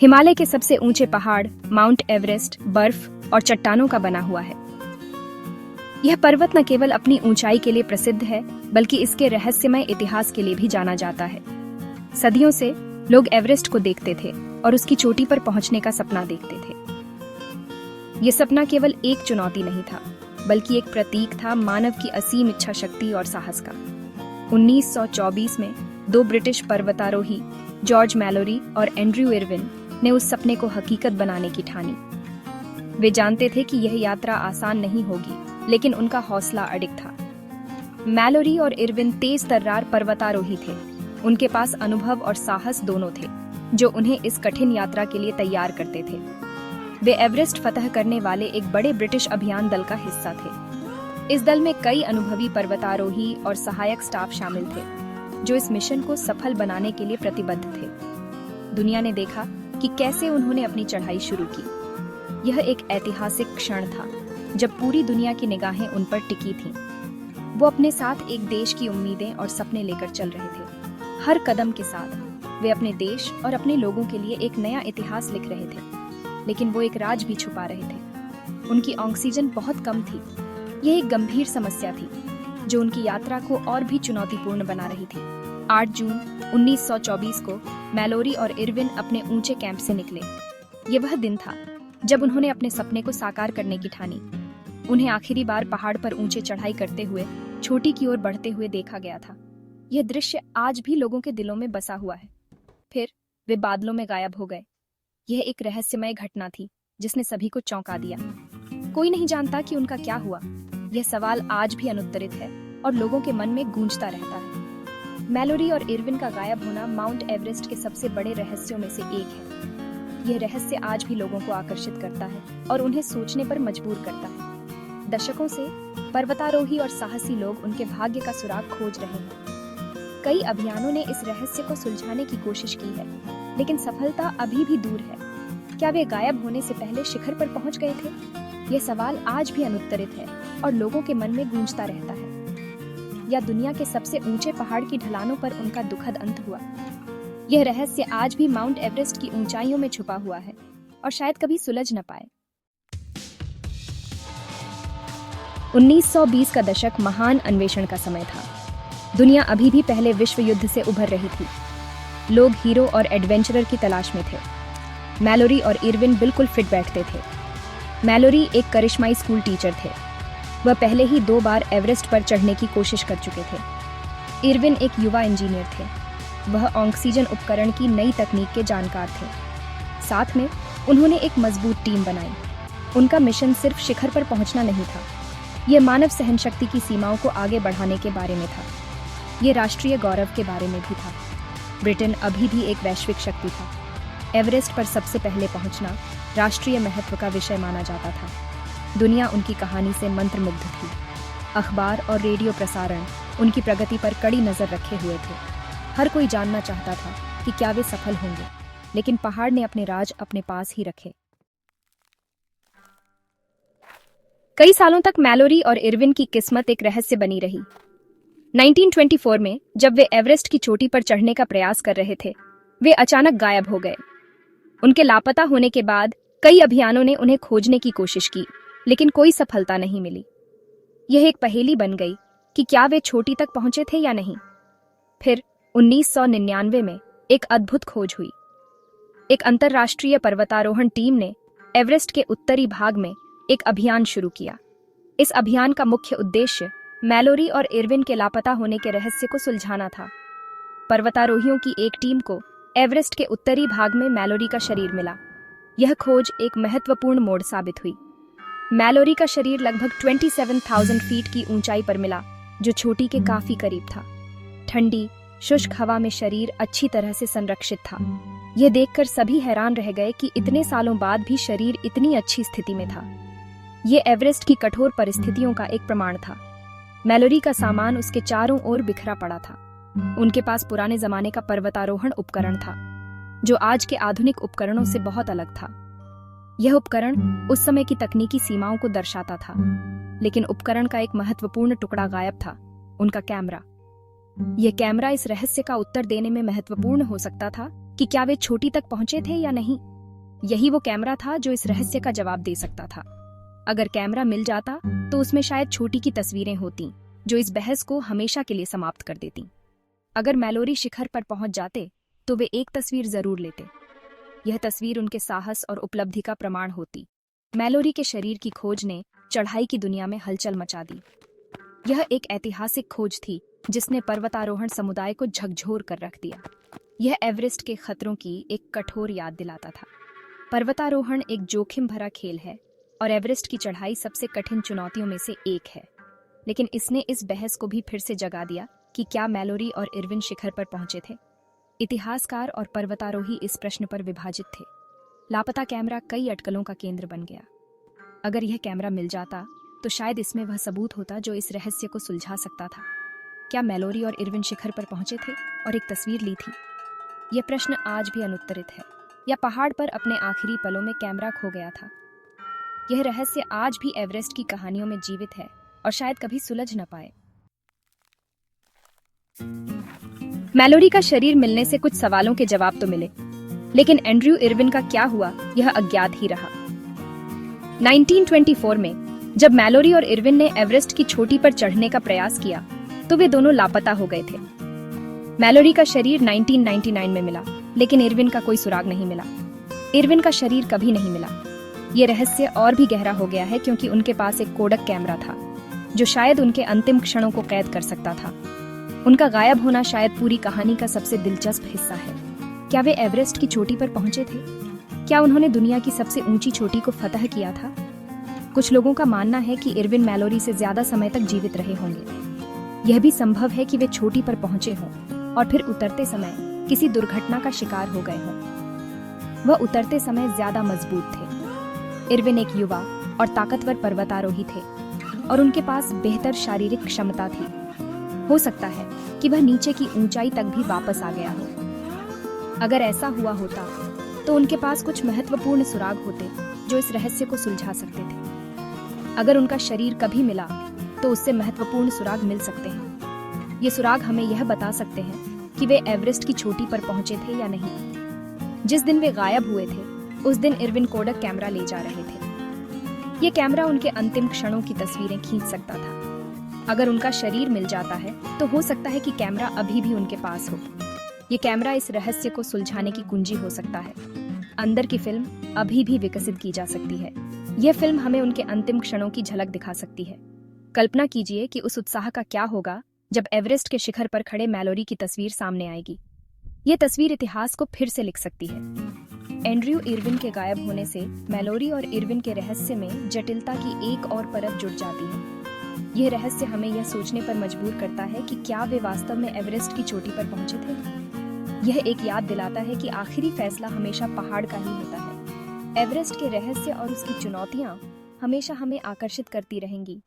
हिमालय के सबसे ऊंचे पहाड़ माउंट एवरेस्ट बर्फ और चट्टानों का बना हुआ है। यह पर्वत न केवल अपनी ऊंचाई के लिए प्रसिद्ध है, बल्कि इसके रहस्यमय इतिहास के लिए भी जाना जाता है। सदियों से लोग एवरेस्ट को देखते थे और उसकी चोटी पर पहुंचने का सपना देखते थे। यह सपना केवल एक चुनौती नहीं था, बल्कि एक प्रतीक था मानव की असीम इच्छा शक्ति और साहस का। 1924 में दो ब्रिटिश पर्वतारोही जॉर्ज मैलोरी और एंड्रयू इरविन ने उस सपने को हकीकत बनाने की ठानी। वे जानते थे कि यह यात्रा आसान नहीं होगी, लेकिन उनका हौसला अडिग था। मैलोरी और इरविन तेज तर्रार पर्वतारोही थे। उनके पास अनुभव और साहस दोनों थे, जो उन्हें इस कठिन यात्रा के लिए तैयार करते थे। वे एवरेस्ट फतह करने वाले एक बड़े ब्रिटिश अभियान दल का हिस्सा थे। इस दल में कई अनुभवी पर्वतारोही और सहायक स्टाफ शामिल थे, जो इस मिशन को सफल बनाने के लिए प्रतिबद्ध थे। दुनिया ने देखा कि कैसे उन्होंने अपनी चढ़ाई शुरू की। यह एक ऐतिहासिक क्षण था, जब पूरी दुनिया की निगाहें उन पर टिकी थीं। वो अपने साथ एक देश की उम्मीदें और सपने लेकर चल रहे थे। हर कदम के साथ वे अपने देश और अपने लोगों के लिए एक नया इतिहास लिख रहे थे, लेकिन वो एक राज भी छुपा रहे थे। उनकी ऑक्सीजन बहुत कम थी। यह एक गंभीर समस्या थी, जो उनकी यात्रा को और भी चुनौतीपूर्ण बना रही थी। 8 जून 1924 को मैलोरी और इरविन अपने ऊंचे कैंप से निकले। ये वह दिन था जब उन्होंने अपने सपने को साकार करने की ठानी। उन्हें आखिरी बार पहाड़ पर ऊंचे चढ़ाई करते हुए चोटी की ओर बढ़ते हुए देखा गया था। यह दृश्य आज भी लोगों के दिलों में बसा हुआ है। फिर वे बादलों में गायब हो गए। यह एक रहस्यमय घटना थी, जिसने सभी को चौंका दिया। कोई नहीं जानता कि उनका क्या हुआ। यह सवाल आज भी अनुत्तरित है और लोगों के मन में गूंजता रहता है। मैलोरी और इरविन का गायब होना माउंट एवरेस्ट के सबसे बड़े रहस्यों में से एक है। यह रहस्य आज भी लोगों को आकर्षित करता है और उन्हें सोचने पर मजबूर करता है। दशकों से पर्वतारोही और साहसी लोग उनके भाग्य का सुराग खोज रहे हैं। कई अभियानों ने इस रहस्य को सुलझाने की कोशिश की है, लेकिन सफलता अभी भी दूर है। क्या वे गायब होने से पहले शिखर पर पहुंच गए थे? यह सवाल आज भी अनुत्तरित है और लोगों के मन में गूंजता रहता है। या दुनिया के सबसे ऊंचे पहाड़ की ढलानों पर उनका दुखद अंत हुआ? यह रहस्य आज भी माउंट एवरेस्ट की ऊंचाइयों में छुपा हुआ है और शायद कभी सुलझ न पाए। 1920 का दशक महान अन्वेषण का समय था। दुनिया अभी भी पहले विश्व युद्ध से उभर रही थी। लोग हीरो और एडवेंचरर की तलाश में थे। मैलोरी और इरविन बिल्कुल फिट बैठते थे। मैलोरी एक करिश्माई स्कूल टीचर थे। वह पहले ही 2 बार एवरेस्ट पर चढ़ने की कोशिश कर चुके थे। इरविन एक युवा इंजीनियर थे। वह ऑक्सीजन उपकरण की नई तकनीक के जानकार थे। साथ में उन्होंने एक मजबूत टीम बनाई। उनका मिशन सिर्फ शिखर पर पहुंचना नहीं था, यह मानव सहनशक्ति की सीमाओं को आगे बढ़ाने के बारे में था। यह राष्ट्रीय गौरव के बारे में भी था। ब्रिटेन अभी भी एक वैश्विक शक्ति था। एवरेस्ट पर सबसे पहले पहुंचना राष्ट्रीय महत्व का विषय माना जाता था। दुनिया उनकी कहानी से मंत्रमुग्ध थी। अखबार और रेडियो प्रसारण उनकी प्रगति पर कड़ी नजर रखे हुए थे। हर कोई जानना चाहता था कि क्या वे सफल होंगे, लेकिन पहाड़ ने अपने राज अपने पास ही रखे। कई सालों तक मैलोरी और इरविन की किस्मत एक रहस्य बनी रही। 1924 में जब वे एवरेस्ट की चोटी पर चढ़ने का प्रयास कर रहे थे, वे अचानक गायब हो गए। उनके लापता होने के बाद कई अभियानों ने उन्हें खोजने की कोशिश की, लेकिन कोई सफलता नहीं मिली। यह एक पहेली बन गई कि क्या वे चोटी तक पहुंचे थे या नहीं। फिर 1999 में एक अद्भुत खोज हुई। एक अंतर्राष्ट्रीय पर्वतारोहण टीम ने एवरेस्ट के उत्तरी भाग में एक अभियान शुरू किया। इस अभियान का मुख्य उद्देश्य मैलोरी और इरविन के लापता होने के रहस्य को सुलझाना था। पर्वतारोहियों की एक टीम को एवरेस्ट के उत्तरी भाग में मैलोरी का शरीर मिला। यह खोज एक महत्वपूर्ण मोड़ साबित हुई। मैलोरी का शरीर लगभग 27,000 फीट की ऊंचाई पर मिला, जो चोटी के काफी करीब था। ठंडी, शुष्क हवा में शरीर अच्छी तरह से संरक्षित था। यह देखकर सभी हैरान रह गए कि इतने सालों बाद भी शरीर इतनी अच्छी स्थिति में था। यह एवरेस्ट की कठोर परिस्थितियों का एक प्रमाण था। मैलोरी का सामान उसके चारों ओर बिखरा पड़ा था। उनके पास पुराने जमाने का पर्वतारोहण उपकरण था, जो आज के आधुनिक उपकरणों से बहुत अलग था। यह उपकरण उस समय की तकनीकी सीमाओं को दर्शाता था, लेकिन उपकरण का एक महत्वपूर्ण टुकड़ा गायब था, उनका कैमरा। यह कैमरा इस रहस्य का उत्तर देने में महत्वपूर्ण हो सकता था कि क्या वे चोटी तक पहुंचे थे या नहीं। यही वो कैमरा था जो इस रहस्य का जवाब दे सकता था। अगर कैमरा मिल जाता तो उसमें शायद चोटी की तस्वीरें होती जो इस बहस को हमेशा के लिए समाप्त कर देती। अगर मैलोरी शिखर पर पहुंच जाते तो वे एक तस्वीर जरूर लेते। यह तस्वीर उनके साहस और उपलब्धि का प्रमाण होती। मैलोरी के शरीर की खोज ने चढ़ाई की दुनिया में हलचल मचा दी। यह एक ऐतिहासिक खोज थी जिसने पर्वतारोहण समुदाय को झकझोर कर रख दिया। यह एवरेस्ट के खतरों की एक कठोर याद दिलाता था। पर्वतारोहण एक जोखिम भरा खेल है और एवरेस्ट की चढ़ाई सबसे कठिन चुनौतियों में से एक है। लेकिन इसने इस बहस को भी फिर से जगा दिया कि क्या मैलोरी और इरविन शिखर पर पहुंचे थे। इतिहासकार और पर्वतारोही इस प्रश्न पर विभाजित थे। लापता कैमरा कई अटकलों का केंद्र बन गया। अगर यह कैमरा मिल जाता तो शायद इसमें वह सबूत होता जो इस रहस्य को सुलझा सकता था। क्या मैलोरी और इरविन शिखर पर पहुंचे थे और एक तस्वीर ली थी? यह प्रश्न आज भी अनुत्तरित है। या पहाड़ पर अपने आखिरी पलों में कैमरा खो गया था? यह रहस्य आज भी एवरेस्ट की कहानियों में जीवित है और शायद कभी सुलझ न पाए। मैलोरी का शरीर मिलने से कुछ सवालों के जवाब तो मिले, लेकिन एंड्रयू इरविन का क्या हुआ यह अज्ञात ही रहा। 1924 में जब मैलोरी और इरविन ने एवरेस्ट की चोटी पर चढ़ने का प्रयास किया तो वे दोनों लापता हो गए थे। मैलोरी का शरीर 1999 में मिला, लेकिन इरविन का कोई सुराग नहीं मिला। इरविन का शरीर कभी नहीं मिला। ये रहस्य और भी गहरा हो गया है क्योंकि उनके पास एक कोडक कैमरा था जो शायद उनके अंतिम क्षणों को कैद कर सकता था। उनका गायब होना शायद पूरी कहानी का सबसे दिलचस्प हिस्सा है। क्या वे एवरेस्ट की चोटी पर पहुंचे थे? क्या उन्होंने दुनिया की सबसे ऊंची चोटी को फतह किया था? कुछ लोगों का मानना है कि इरविन मैलोरी से ज्यादा समय तक जीवित रहे होंगे। यह भी संभव है कि वे चोटी पर पहुंचे हों और फिर उतरते समय किसी दुर्घटना का शिकार हो गए हों। वह उतरते समय ज्यादा मजबूत थे। इरविन एक युवा और ताकतवर पर्वतारोही थे और उनके पास बेहतर शारीरिक क्षमता थी। हो सकता है कि वह नीचे की ऊंचाई तक भी वापस आ गया हो। अगर ऐसा हुआ होता तो उनके पास कुछ महत्वपूर्ण सुराग होते जो इस रहस्य को सुलझा सकते थे। अगर उनका शरीर कभी मिला तो उससे महत्वपूर्ण सुराग मिल सकते हैं। ये सुराग हमें यह बता सकते हैं कि वे एवरेस्ट की चोटी पर पहुंचे थे या नहीं। जिस दिन वे गायब हुए थे उस दिन इरविन कोडक कैमरा ले जा रहे थे। ये कैमरा उनके अंतिम क्षणों की तस्वीरें खींच सकता था। अगर उनका शरीर मिल जाता है तो हो सकता है कि कैमरा अभी भी उनके पास हो। ये कैमरा इस रहस्य को सुलझाने की कुंजी हो सकता है। अंदर की फिल्म अभी भी विकसित की जा सकती है। यह फिल्म हमें उनके अंतिम क्षणों की झलक दिखा सकती है। कल्पना कीजिए कि उस उत्साह का क्या होगा जब एवरेस्ट के शिखर पर खड़े मैलोरी की तस्वीर सामने आएगी। यह तस्वीर इतिहास को फिर से लिख सकती है। एंड्रयू इरविन के गायब होने से मैलोरी और इरविन के रहस्य में जटिलता की एक और परत जुड़ जाती है। यह रहस्य हमें यह सोचने पर मजबूर करता है कि क्या वे वास्तव में एवरेस्ट की चोटी पर पहुंचे थे। यह एक याद दिलाता है कि आखिरी फैसला हमेशा पहाड़ का ही होता है। एवरेस्ट के रहस्य और उसकी चुनौतियां हमेशा हमें आकर्षित करती रहेंगी,